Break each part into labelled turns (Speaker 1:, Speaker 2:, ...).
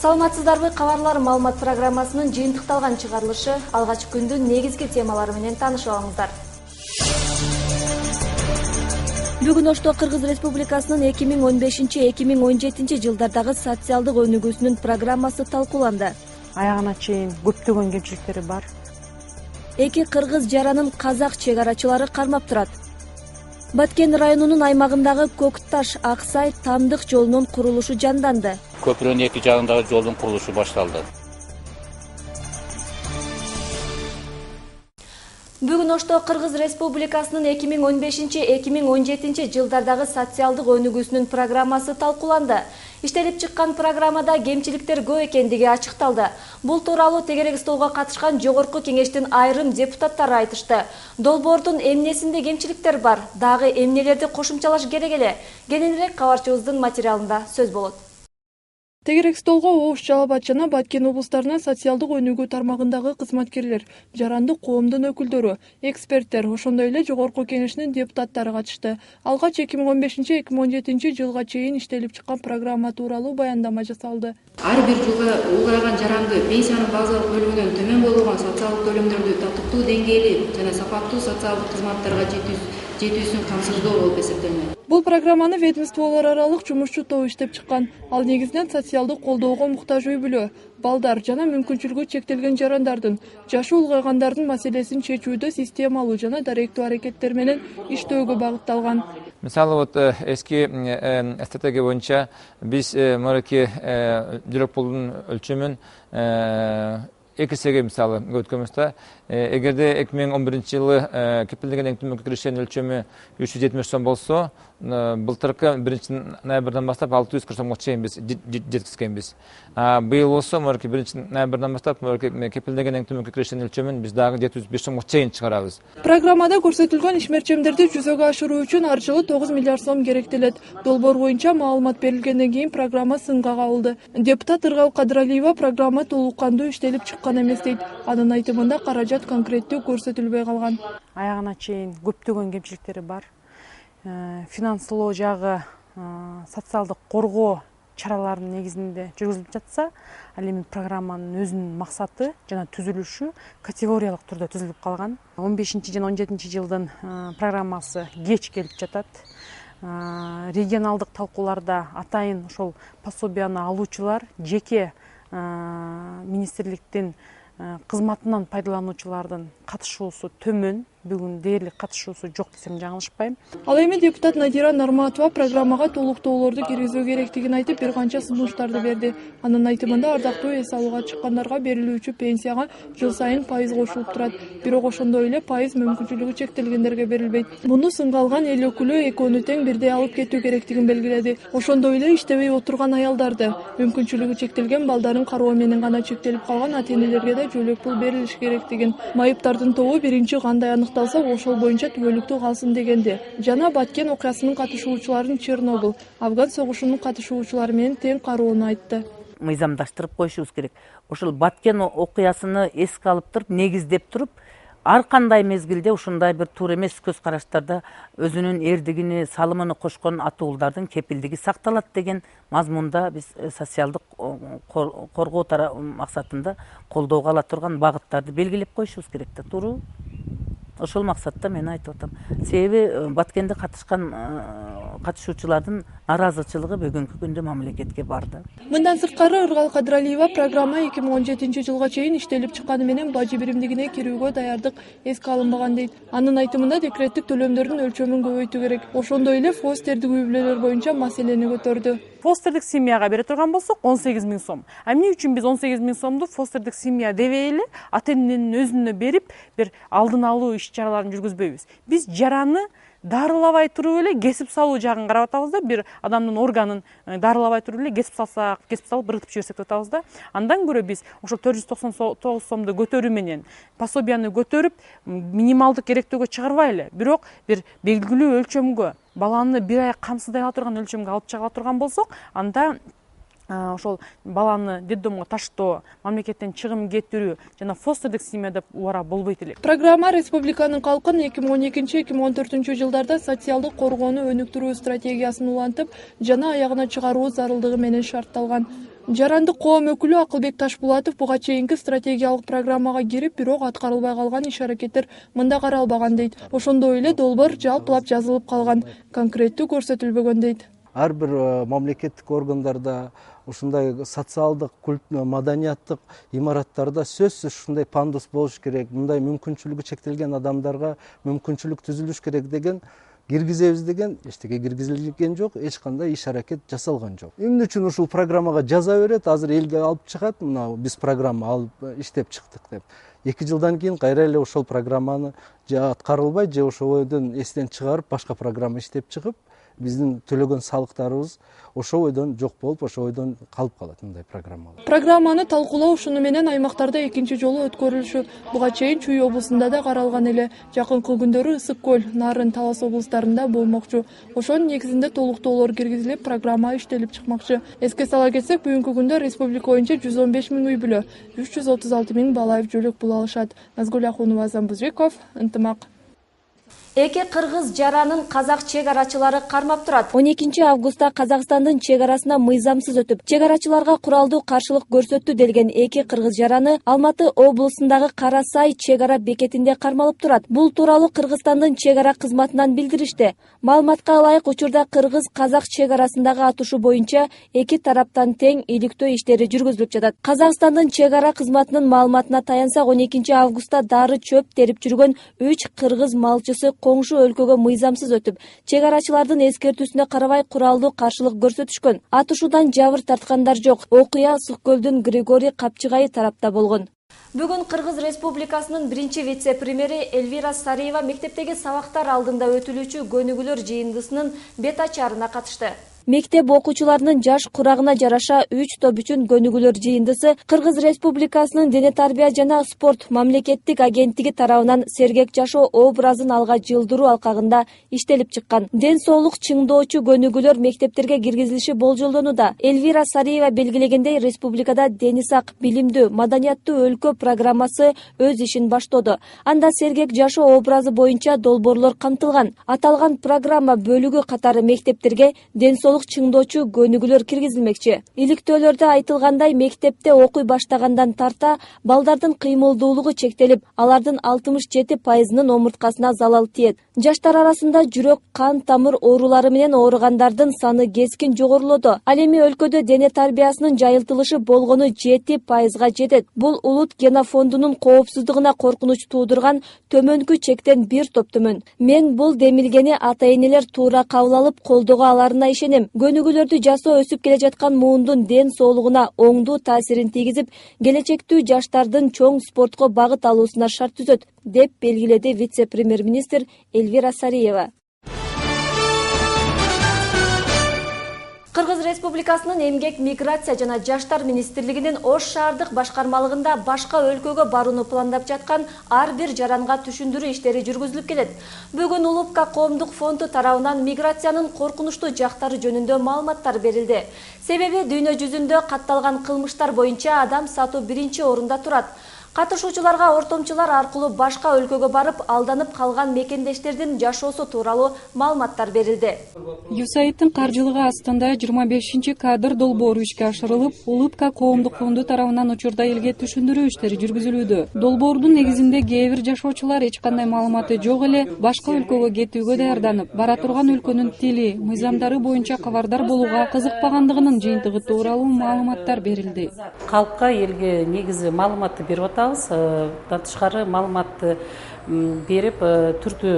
Speaker 1: Саламатсыздарбы, кабарлар маалымат программасынын жыйынтыкталган чыгарылышы алгач күндүн негизги темалары менен таанышып алыңыздар. Бүгүн Ошто Кыргыз Республикасынын 2015-2017 жылдардагы социалдык өнүгүүсүнүн программасы талкууланды.
Speaker 2: Аягына чейин көптөгөн кемчиликтери бар.
Speaker 1: Эки кыргыз жаранын казак чек-арачылары кармап турат. Баткен районунун аймагындагы Көкташ Аксай Тамдык жолунун курулушу жанданды.
Speaker 3: Köprünün iki jagındагы жолдун курулушу башталды.
Speaker 1: Бүгүн Ошто Кыргыз Республикасынын 2015-2017 жылдардагы социалдык өнүгүүсүнүн программасы талкууланды. Иштелип чыккан программада кемчиликтер көп экендиги ачыкталды. Бул тууралуу тегерек столго катышкан жогорку кеңештин айрым депутаттары айтышты. Долбоордун эмнесинде кемчиликтер бар, дагы эмнелерди кошумчалаш керек эле? Кененирээк кабарчыбыздын материалында сөз болот.
Speaker 4: Тегерек столго Ош, Жалал Абад жана Баткен облустарынан социалдык өнүгүү тармагындагы кызматкерлер, жарандык коомдун өкүлдөрү, эксперттер, ошондой эле жогорку кеңештин депутаттары катышты. Алгач 2015-2017 жылга чейин иштелип чыккан программа тууралуу баяндама жасалды.
Speaker 5: Ар бир жылга улгайган жаранды пенсиянын базалык бөлүгүнөн төмөн болгон социалдык төлөмдөрдү татыктуу деңгээли жана сапаттуу социалдык кызматтарга жетүүсүн камсыздоо болуп эсептелинет.
Speaker 4: Бул программаны ведомстволор аралык жумушчу топ иштеп чыккан. Ал негизинен социалдык колдоого муктаж үй-бүлө, балдар жана мүмкүнчүлүгү чектелген жарандардын, жашы улгайгандардын маселесин чечүүдө системалуу жана даректүү аракеттер менен иштөөгө багытталган.
Speaker 6: Мисалы эски стратегия боюнча биз мынакей жүрөк пулдун өлчөмүн экисеге мисалы өткөнбүз. Эгерде 2011 жылы кепилденген эң төмөнкү киришенин өлчөмү 370 сом болсо, былтыркы 1 ноябрдан баштап 640 сомго чейин биз жеткизгенбиз. Быйыл болсо, 1 ноябрдан баштап кепилденген эң төмөнкү киришенин өлчөмүн биз дагы 705 сомго чейин чыгарабыз.
Speaker 4: Программада көрсөтүлгөн ишмерчемдерди жүзөгө ашыруу үчүн ар жылы 9 миллиард сом керектелет. Долбоор боюнча маалымат берилгенден кийин программа сынга кабылды. Депутат Ыргал Кадыралиева программа толук кандуу иштелип чыккан эмес дейт. Анын айтымында каражат конкреттүү көрсөтүлбөй калган.
Speaker 2: Аягына чейин көптөгөн кемчиликтери бар. Финансылоо жагы социалдык коргоо чараларынын негизинде жүргүзүлүп жатса, ал эми программанын өзүнүн максаты жана түзүлүшү категориялык түрдө түзүлүп калган. 15 жана 17 жылдын программасы кеч келип жатат. Регионалдык талкууларда атайын ошол пособияны алуучулар жеке министрликтин кызматынан пайдалануучулардын катышуусу төмөн, бүгүн дээрлик катышуусу жок десем жаңылышпайм.
Speaker 4: Ал эми депутат Надира Нарматова программага толуктоолорду киргизүү керектигин айтып, бир канча сунуштарды берди. Анын айтымында ардактуу эс алууга чыккандарга берилүүчү пенсияга жыл сайын пайыз кошулуп турат. Бирок ошондой эле пайыз мүмкүнчүлүгү чектелгендерге берилбейт. Муну сынга алган эл өкүлү экөөнү тең бирдей алып кетүү керектигин белгиледи. Ошондой эле иштебей отурган аялдарды, мүмкүнчүлүгү чектелген балдарын кароо менен гана чектелип калган ата-энелерге да жөлөк пул берилиш керектигин, майыптардын тобу биринчи кандай аныкталса ошол боюнча түбөлүктүү калсын дегенди. Жана Баткен окуясынын катышуучуларын Чернобыль, Афган согушунун катышуучулары менен тең кароону айтты.
Speaker 7: Мыйзамдаштырып коюшубуз керек. Ошол Баткен окуясыны эске алып туруп, негиздеп туруп, ар кандай мезгилде ушундай бир туура эмес көз караштарда өзүнүн эрдигини, салымын кошкон ата уулдардын кепилдиги сакталат деген мазмунда биз социалдык коргоо максатында колдоого ала турган багыттарды белгилеп коюшубуз керек да, туурабы? Ошол максатта мен айтып атам. Себеби Баткенде катышуучулардын наразычылыгы бүгүнкү күндө мамлекетке барды.
Speaker 4: Мындан сырткары Ыргал Кадыралиева программа 2017 жылга чейин иштелип чыкканы менен бажы биримдигине кирүүгө даярдык эске алынбаган дейт. Анын айтымында декреттик төлөмдөрдүн өлчөмүн көбөйтүү керек. Ошондой эле фостердик үй-бүлөлөр боюнча маселени көтөрдү.
Speaker 2: Фостердик семьяга бере турган болсок 18 000 сом. Эмне үчүн биз 18 000 сомду фостердик семья дебей эле ата-эненин өзүнө берип, бир алдын алуу иш-чараларын жүргүзбөйбүз. Биз жараны дарылабай туруп эле кесип салуу жагын карап атабыз да, бир адамдын органын дарылабай туруп эле кесип салып ыргытып жиберсек деп атабыз да. Андан көрө биз ошол 499 сомду көтөрүү менен пособияны көтөрүп, минималдык керектөөгө чыгарбай эле, бирок бир белгилүү өлчөмгө, баланы бир ай камсыздай ала турган өлчөмгө алып чыга турган болсок, анда ошол баланы детдомго таштоо, мамлекеттен чыгым кетирүү жана фостердик семья деп убара болбойт элек.
Speaker 4: Программа республиканын калкын 2012-2014 жылдарда социалдык коргоону өнүктүрүү стратегиясын улантып, жана аягына чыгаруу зарылдыгы менен шартталган. Жарандык коом өкүлү Акылбек Ташбулатов буга чейинки стратегиялык программага кирип, бирок аткарылбай калган иш-аракеттер мында каралбаган дейт. Ошондой эле долбоор жалпылап жазылып калган, конкреттүү көрсөтүлбөгөн дейт.
Speaker 8: Ар бир мамлекеттик органдарда, ушундай социалдык, маданияттык имараттарда сөзсүз ушундай пандус болуш керек, мындай мүмкүнчүлүгү чектелген адамдарга мүмкүнчүлүк түзүлүш керек деген киргизебиз деген эчтеке киргизилген жок, эч кандай иш-аракет жасалган жок. Эмне үчүн ушул программага жаза берет, азыр элге алып чыгат, мына биз программа алып иштеп чыктык деп. 2 жылдан кийин кайра эле ошол программаны аткарылбай же ошол эстен чыгарып башка программа иштеп чыгып, биздин төлөгөн салыктарыбыз ошол ойдон жок болуп, ошол ойдон калып калат мындай программалар.
Speaker 4: Программаны талкуулоо ушуну менен аймактарда экинчи жолу өткөрүлүшү. Буга чейин Чүй облусунда да каралган эле. Жакынкы күндөрү Ысык көл, Нарын, Талас облустарында болмокчу. Ошонун негизинде толуктоолор киргизилип, программа иштелип чыкмакчы. Эске сала кетсек, бүгүнкү күндө республика боюнча 115 000 үй бүлө, 336 000 бала жөлөк бул алышат. Назгүл Ахунова, Замбузбеков, Ынтымак.
Speaker 1: Эки кыргыз жаранын казак чек арачылары кармап турат. 12 августта Казакстандын чек арасына мыйзамсыз өтүп, чек арачыларга куралдуу каршылык көрсөттү делген эки кыргыз жараны Алматы облусундагы Кара Сай чек ара бекетинде кармалып турат. Бул тууралуу Кыргызстандын чек ара кызматынан билдиришти. Маалыматка ылайык, учурда кыргыз-казак чек арасындагы атышуу боюнча эки тараптан тең иликтөө иштери жүргүзүлүп жатат. Казакстандын чек ара кызматынын маалыматына таянсак, 12 августта дары чөп терип жүргөн 3 кыргыз малчысы коңшу өлкөгө мыйзамсыз өтүп, чек арачылардын эскертүүсүнө карабай куралдуу каршылык көрсөтүшкөн. Атышуудан жабыр тарткандар жок. Окуя Ысык көлдүн Григорий Капчыгайы тарапта болгон. Бүгүн Кыргыз Республикасынын биринчи вице-премьери Эльвира Сариева мектептеги сабактар алдында өтүлүүчү көнүгүүлөр жыйындысынын бет ачарына катышты. Мектеп окуучуларынын жаш курагына жараша 3 топ үчүн көнүгүүлөр жыйындысы Кыргыз Республикасынын Дене тарбия жана спорт мамлекеттик агенттиги тарабынан сергек жашоо образын алга жылдыруу алкагында иштелип чыккан. Ден соолук чыңдоочу көнүгүүлөр мектептерге киргизилиши болжолдонууда. Эльвира Сариева белгилегендей, республикада дени сак, билимдүү, маданияттуу өлкө программасы өз ишин баштоду. Анда сергек жашоо образы боюнча долбоорлор камтылган. Аталган программа бөлүгү катары мектептерге ден чыңдоочу көнүгүүлөр киргизилмекчи. Иликтөөлөрдө айтылгандай, мектепте окуй баштагандан тарта балдардын кыймылдуулугу чектелип, алардын 67%-нын омурткасына залал тиет. Жаштар арасында жүрөк, кан тамыр оорулары менен ооругандардын саны кескин жогорулоду. Ал эми өлкөдө дене тарбиясынын жайылтылышы болгону 7%-га жетет. Бул улут генофондунун коопсуздугуна коркунуч туудурган төмөнкү чектен бир топ төмөн. Мен бул демилгени ата-энелер туура кабыл алып, колдого аларына ишенем. Көнүгүүлөрдү жасоо өсүп келе жаткан муундун ден соолугуна оңдуу таасирин тийгизип, келечектүү жаштардын чоң спортко багыт алуусуна шарт түзөт, деп белгиледи вице-премьер-министр Эльвира Сариева. Кыргыз Республикасынын Эмгек, миграция жана жаштар министрлигинин Ош шаардык башкармалыгында башка өлкөгө барууну пландап жаткан ар бир жаранга түшүндүрүү иштери жүргүзүлүп келет. Бүгүн Улупка коомдук фонду тарабынан миграциянын коркунучтуу жактары жөнүндө маалыматтар берилди. Себеби дүйнө жүзүндө катталган кылмыштар боюнча адам сатуу биринчи орунда турат. Катышуучуларга ортомчулар аркылуу башка өлкөгө барып, алданып калган мекендештердин жашоосу тууралуу маалыматтар берилди.
Speaker 9: USAID-тын каржылыгы астында 25 кадр долбоору ишке ашырылып, Улупка коомдук фонду тарабынан учурда элге түшүндүрүү иштери жүргүзүлүүдө. Долбоордун негизинде кээ бир жашоочулар эч кандай маалыматы жок эле башка өлкөгө кетүүгө даярданып, бара турган өлкөнүн тили, мыйзамдары боюнча кабардар болууга кызыкпагандыгынын жыйынтыгы тууралуу маалыматтар берилди.
Speaker 7: Калкка элге негизи маалыматты берип атабыз. Тышкары маалыматты берип, түрдүү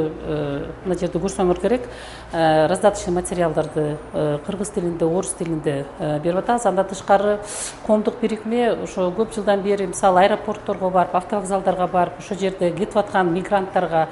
Speaker 7: мына жерде көрсөңөр керек, раздаточный материалдарды кыргыз тилинде, орус тилинде берип атабыз. Анда тышкары коомдук бирикме ошо көп жылдан бери мисалы аэропортторго барып, автовокзалдарга барып, ошол жерде кетип аткан мигранттарга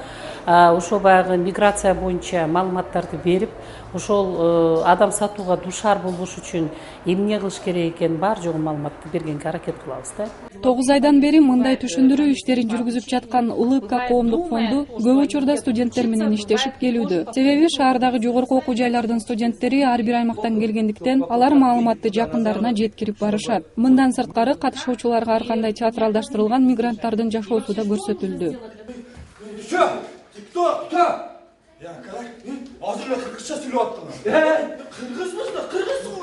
Speaker 7: ошол баягы миграция боюнча маалыматтарды берип, ошол адам сатууга дуушар болбош үчүн эмне кылыш керек экенин бар жогун маалыматты бергенге аракет кылабыз да.
Speaker 9: 9 айдан бери мындай түшүндүрүү иштерин жүргүзүп жаткан Улупка коомдук фонду көп учурда студенттер менен иштешип келүүдө. Себеби шаардагы жогорку окуу жайлардын студенттери ар бир аймактан келгендиктен алар маалыматты жакындарына жеткирип барышат. Мындан сырткары катышуучуларга ар кандай театралдаштырылган мигранттардын жашоосу да көрсөтүлдү.
Speaker 10: Азыр эле кыргызча сүйлөп аттың. Кыргызмысың да, кыргызсың го.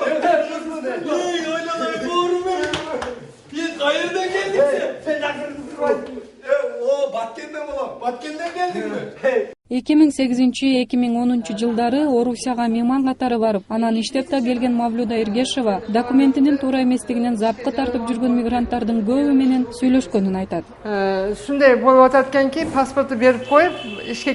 Speaker 10: Баткенден келдиңби?
Speaker 9: 2008-2010 жылдары Орусияга мейман катары барып, анан иштеп та келген Мавлюда Эргешева документинин туура эместигинен запкы тартып жүргөн мигранттардын көбү менен сүйлөшкөнүн айтат.
Speaker 11: Ушундай болуп атат экенки, паспорту берип коюп, ишке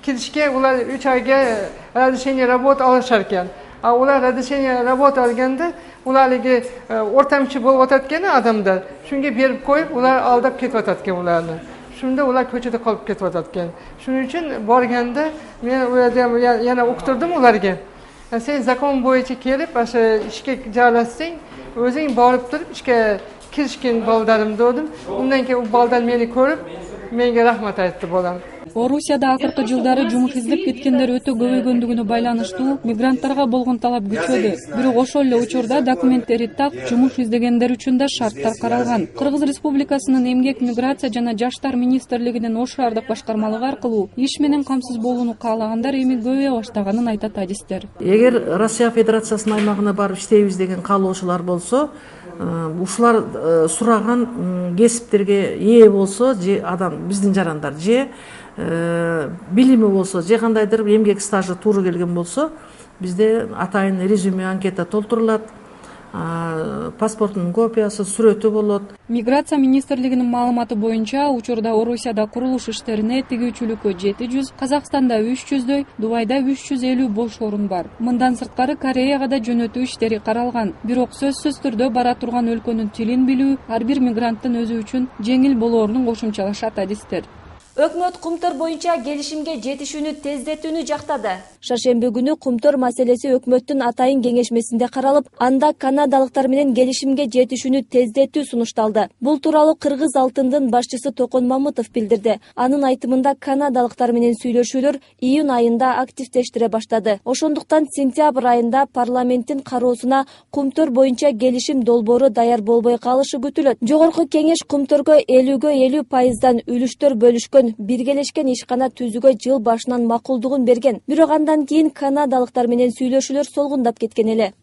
Speaker 11: киришке улар 3 айга разрешение работа алышар экен. А улар разрешение работа алганда, уларга ортамчы болуп атат экен адамдар. Шунга берип коюп, улар алдап кетип атат экен уларны. Шунда улар көчөдө калып кетип атат экен. Шуның үчүн барганда мен яна уктурдум уларга. Сен закон боюнча келип, аша ишке жайлашсаң, өзүң барып туруп ишке киришкен балдарым дедим. Ундан кийин балдар мени көрүп, менге рахмат айтты балам.
Speaker 9: Орусияда акыркы жылдары жумуш издеп кеткендер өтө көбөйгөндүгүнө байланыштуу мигранттарга болгон талап күчөдү. Бирок ошол эле учурда документтери так, жумуш издегендер үчүн да шарттар каралган. Кыргыз Республикасынын Эмгек, миграция жана жаштар министрлигинин Ош шаардык башкармалыгы аркылуу иш менен камсыз болууну каалагандар эми көбөйө баштаганын айтат адистер.
Speaker 12: Эгер Россия Федерациясынын аймагына барып иштейбиз деген каалоочулар болсо, ушулар сураган кесиптерге ээ болсо, же адам биздин жарандар же билими болсо, же кандайдыр эмгек стажы туура келген болсо, бизде атайын резюме анкета толтурулат, паспортунун копиясы, сүрөтү болот.
Speaker 9: Миграция министрлигинин маалыматы боюнча, учурда Орусияда курулуш иштерине тигүүчүлүккө 700, Казакстанда 300дөй, Дубайда 350 бош орун бар. Мындан сырткары Кореяга да жөнөтүү иштери каралган. Бирок сөзсүз түрдө бара турган өлкөнүн тилин билүү ар бир мигранттын өзү үчүн жеңил болоорун кошумчалашат адистер.
Speaker 1: Өкмөт Кумтөр боюнча келишимге жетишүүнү тездетүүнү жактады. Шаршемби күнү Кумтөр маселеси өкмөттүн атайын кеңешмесинде каралып, анда канадалыктар менен келишимге жетишүүнү тездетүү сунушталды. Бул тууралуу Кыргыз Алтындын башчысы Токон Мамытов билдирди. Анын айтымында канадалыктар менен сүйлөшүүлөр июнь айында активдештире баштады. Ошондуктан сентябрь айында парламенттин кароосуна Кумтөр боюнча келишим долбоору даяр болбой калышы күтүлөт. Жогорку кеңеш Кумтөргө 50% үлүштөр бөлүшкөн биргелешкен ишкана түзүүгө жыл башынан макулдугун берген. Бирок андан кийин канадалыктар менен сүйлөшүүлөр солгундап кеткен эле.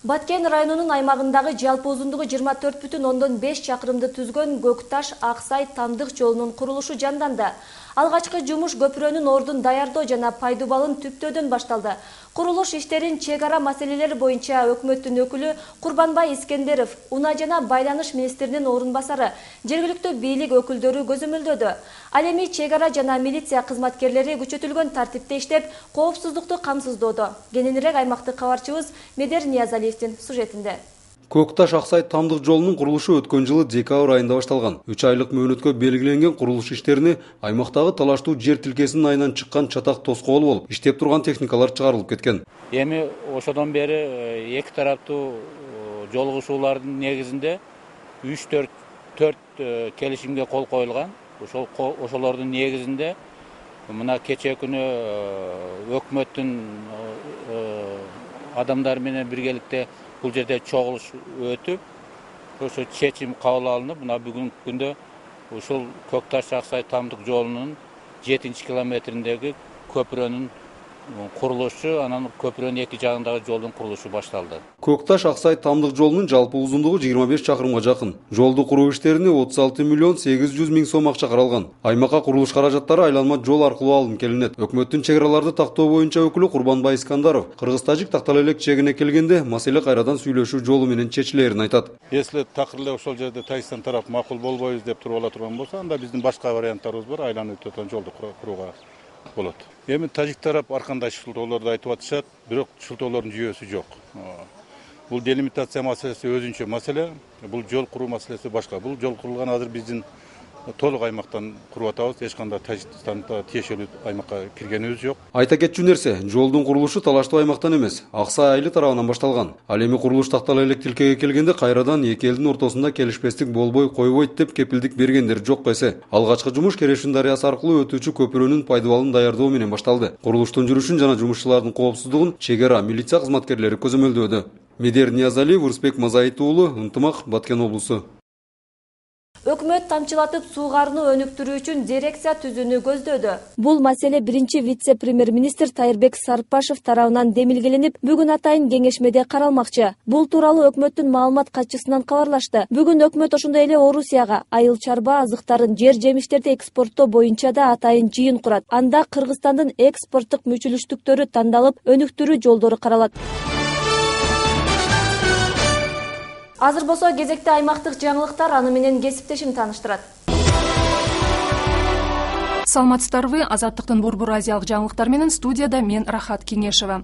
Speaker 1: Баткен районунун аймагындагы жалпы узундугу 24,5 чакырымды түзгөн Көкташ-Аксай Тамдык жолунун курулушу жанданды. Алгачкы жумуш көпүрөнүн ордун даярдоо жана пайдубалын түптөөдөн башталды. Курулуш иштерин чек ара маселелери боюнча өкмөттүн өкүлү Курбанбай Искендеров, Унаа жана байланыш министринин орун басары, жергиликтүү бийлик өкүлдөрү көзөмөлдөдү. Ал эми чек ара жана милиция кызматкерлери күчөтүлгөн тартипте иштеп, коопсуздукту камсыздоодо. Кененирээк аймактык кабарчыбыз Медер Ниязалиевдин сюжетинде.
Speaker 13: Көкташ-Аксай Тамдык жолунун курулушу өткөн жылы декабрь айында башталган. 3 айлык мөөнөткө белгиленген курулуш иштерине аймактагы талаштуу жер тилкесинин айынан чыккан чатак тоскоол болуп, иштеп турган техникалар чыгарылып кеткен.
Speaker 3: Эми ошодон бери эки тараптуу жолугушуулардын негизинде 3-4 келишимге кол коюлган. Ошолордун негизинде мына кечээ күнү өкмөттүн адамдары менен биргеликте бул жерде чогулуш өтүп, ошо чечим кабыл алынып, мына бүгүнкү күндө ушул Көкташ-Аксай Тамдык жолунун 7-километриндеги көпүрөнүн курулушу, анан көпүрөнүн эки жагындагы жолдун курулушу башталды.
Speaker 13: Көкташ-Аксай Тамдык жолунун жалпы узундугу 25 чакырымга жакын. Жолду куруу иштерине 36,800,000 сом акча каралган. Аймакка курулуш каражаттары айланма жол аркылуу алынып келинет. Өкмөттүн чек араларды тактоо боюнча өкүлү Курбанбай Искандаров кыргыз-тажик тактала элек чегине келгенде маселе кайрадан сүйлөшүү жолу менен чечилерин айтат.
Speaker 14: Если такыр эле ошол жерде Тажикстан тарап макул болбойбуз деп туруп ала турган болсо, анда биздин башка варианттарыбыз бар, айланып өтөтөн жолду курууга болот. Эми тажик тарап ар кандай шылтоолорду айтып атышат, бирок шылтоолордун жүйөсү жок. Бул делимитация маселеси өзүнчө маселе, бул жол куруу маселеси башка. Бул жол курулган азыр биздин толук аймактан куруп атабыз, эч кандай Тажикстанга тиешелүү аймакка киргенибиз жок.
Speaker 13: Айта кетчү нерсе, жолдун курулушу талаштуу аймактан эмес, Аксай айылы тарабынан башталган. Ал эми курулуш тактала элек тилкеге келгенде кайрадан эки элдин ортосунда келишпестик болбой койбойт деп кепилдик бергендер жок эсе. Алгачкы жумуш Керешин дарыясы аркылуу өтүүчү көпүрөнүн пайдубалын даярдоо менен башталды. Курулуштун жүрүшүн жана жумушчулардын коопсуздугун чек ара милиция кызматкерлери көзөмөлдөөдү. Медер Ниязалиев, Урсбек Мазаит уулу, Ынтымак, Баткен облусу.
Speaker 1: Өкмөт тамчылатып суугарууну өнүктүрүү үчүн дирекция түзүүнү көздөдө. Бул маселе биринчи вице-премьер-министр Тайырбек Сарыпбашев тарабынан демилгеленип, бүгүн атайын кеңешмеде каралмакчы. Бул тууралуу өкмөттүн маалымат катчысынан кабарлашты. Бүгүн өкмөт ошондой эле Орусияга айыл чарба азыктарын, жер жемиштерди экспорттоо боюнча да атайын жыйын курат. Анда Кыргызстандын экспорттук мүчүлүштүктөрү тандалып, өнүктүрүү жолдору каралат. Азыр болсо кезекте аймактык жаңылыктар, аны менен кесиптешим тааныштырат.
Speaker 15: Саламатсыздарбы, Азаттыктын Борбор Азиялык жаңылыктары менен студияда мен Рахат Кеңешева.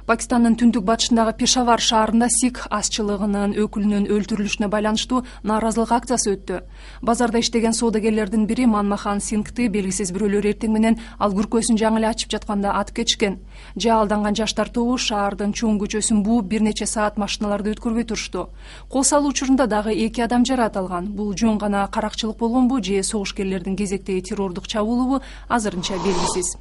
Speaker 15: Пакистандын түндүк батышындагы Пешавар шаарында сик азчылыгынын өкүлүнүн өлтүрүлүшүнө байланыштуу нааразылык акциясы өттү. Базарда иштеген соодагерлердин бири Манмахан Сингти белгисиз бирөөлөр эртең менен ал күркөсүн жаңы эле ачып жатканда атып кетишкен. Алданган жаштар тобу шаардын чоң көчөсүн бууп бир нече саат машиналарды өткөрбөй турушту. Кол салуу учурунда дагы 2 адам жаракат алган. Бул жөн гана каракчылык болгонбу же согушкерлердин кезектеги террордук чабуулубу азырынча белгисиз.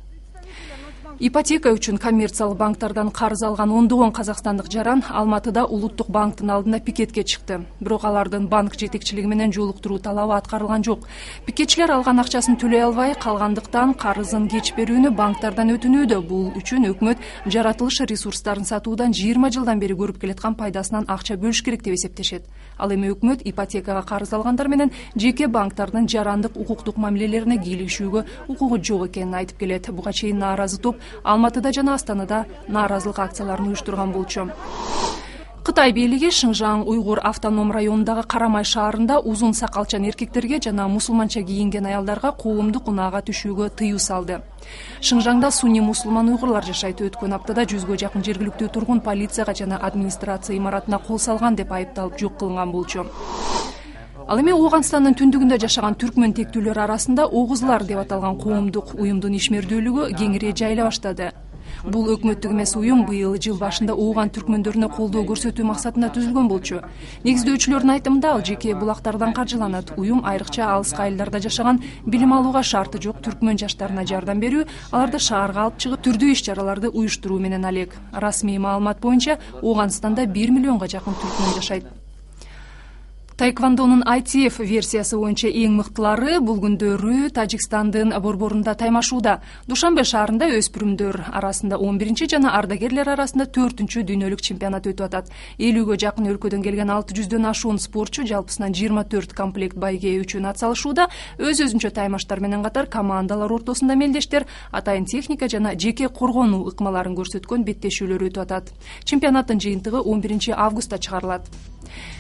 Speaker 15: Ипотека үчүн коммерциялык банктардан карыз алган ондогон казакстандык жаран Алматыда Улуттук банктын алдына пикетке чыкты. Бирок алардын банк жетекчилиги менен жолуктуруу талабы аткарылган жок. Пикетчилер алган акчасын төлөй албай калгандыктан карызын кеч берүүнү банктардан өтүнүүдө. Бул үчүн өкмөт жаратылыш ресурстарын сатуудан 20 жылдан бери көрүп келаткан пайдасынан акча бөлүш керек деп эсептешет. Ал эми өкмөт ипотекага карыз алгандар менен жеке банктардын жарандык укуктук мамилелерине кийлигишүүгө укугу жок экенин айтып келет. Буга чейин нааразы топ Алматыда жана Астанада нааразылык акцияларын уюштурган болчу. Кытай бийлиги Шыңжаң Уйгур автоном районундагы Карамай шаарында узун сакалчан эркектерге жана мусулманча кийинген аялдарга коомдук унаага түшүүгө тыюу салды. Шыңжаңда сунни мусулман уйгурлар жашайт. Өткөн аптада 100гө жакын жергиликтүү тургун полицияга жана администрация имаратына кол салган деп айыпталып жок кылынган болчу. Ал эми Ооганстандын түндүгүндө жашаган түркмөн тектүүлөр арасында Огузлар деп аталган коомдук уюмдун ишмердүүлүгү кеңири жайыла баштады. Бул өкмөттүк эмес уюм быйыл жыл башында Ооган түркмөндөрүнө колдоо көрсөтүү максатында түзүлгөн болчу. Негиздөөчүлөрдүн айтымында ал жеке булактардан каржыланат. Уюм айрыкча алыска айылдарда жашаган, билим алууга шарты жок түркмөн жаштарына жардам берүү, аларды шаарга алып чыгып түрдүү иш-чараларды уюштуруу менен алек. Расмий маалымат боюнча Ооганстанда 1 миллионго жакын түркмөн жашайт. Таэквондонун ITF версиясы боюнча эң мыктылары бул күндөрү Тажикстандын борборунда таймашууда. Душанбе шаарында өспүрүмдөр арасында 11-чи жана ардагерлер арасында 4-чү дүйнөлүк чемпионат өтүп атат. 50гө жакын өлкөдөн келген 600дөн ашуун спортчу жалпысынан 24 комплект байге үчүн атсалышууда. Өз-өзүнчө таймаштар менен катар командалар ортосунда мелдештер, атайын техника жана жеке коргонуу ыкмаларын көрсөткөн беттешүүлөр өтүп атат. Чемпионаттын жыйынтыгы 11 августта чыгарылат.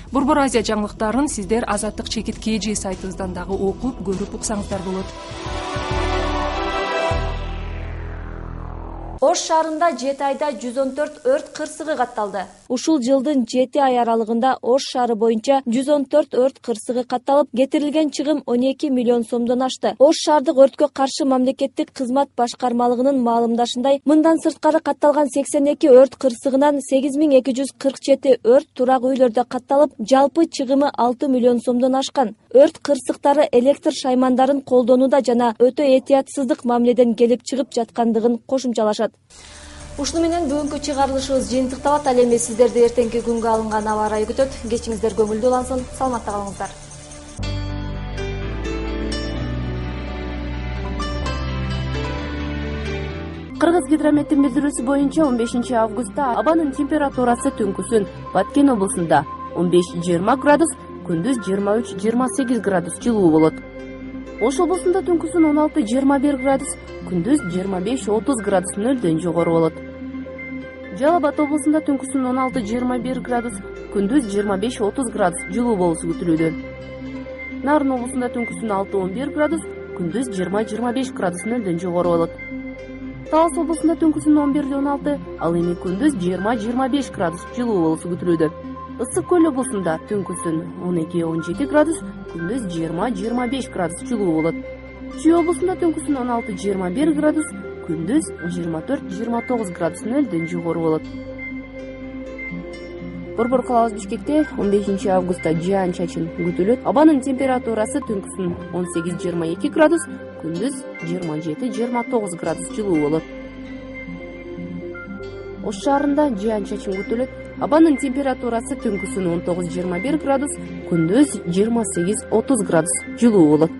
Speaker 15: Борбор Азия жаңылыктарын сиздер Азаттык чекит KG сайтыбыздан дагы окуп, көрүп уксаңыздар болот.
Speaker 1: Ош шаарында 7 айда 114 өрт кырсыгы катталды. Ушул жылдын 7 ай аралыгында Ош шаары боюнча 114 өрт кырсыгы катталып, кетирилген чыгым 12 миллион сомдон ашты. Ош шаардык өрткө каршы мамлекеттик кызмат башкармалыгынын маалымдашындай, мындан сырткары катталган 82 өрт кырсыгынан 8247 өрт турак үйлөрдө катталып, жалпы чыгымы 6 миллион сомдон ашкан. Өрт кырсыктары электр шаймандарын колдонууда жана өтө этиятсыздык мамиледен келип чыгып жаткандыгын кошумчалашат. Ушуну менен бүгүнкү чыгарылышыбыз жыйынтыкталат. Ал эми сиздерди эртеңки күнгө алынган аба ырайы күтөт. Кечиңиздер көңүлдүү улансын, саламатта калыңыздар.
Speaker 16: Кыргыз гидрометтин билдирүүсү боюнча 15 августта абанын температурасы түнкүсүн Баткен облусунда 15-20 градус, күндүз 23-28 градус жылуу болот. Ош облусунда түнкүсүн 16-21 градус, күндүз 25-30 градус нөлдөн жогору болот. Жалал Абад облусунда түнкүсүн 16-21 градус, күндүз 25-30 градус жылуу болушу күтүлүүдө. Нарын облусунда түнкүсүн 6-11 градус, күндүз 20-25 градус нөлдөн жогору болот. Талас облусунда түнкүсүн 11-16, ал эми күндүз 20-25 градус жылуу болушу күтүлүүдө. Ысык көл облусунда түнкүсүн 12-17 градус, күндүз 20-25 градус жылуу болот. Чүй облусунда түнкүсүн 16-21 градус, күндүз 24-29 градус нөлдөн жогору болот. Борбор калабыз Бишкекте 15 августта жаан чачын күтүлөт. Абанын температурасы түнкүсүн 18-22 градус, күндүз 27-29 градус жылуу болот. Ош шаарында жаан чачын күтүлөт. Абанын температурасы түнкүсүн 19-21 градус, күндүз 28-30 градус жылуу болот.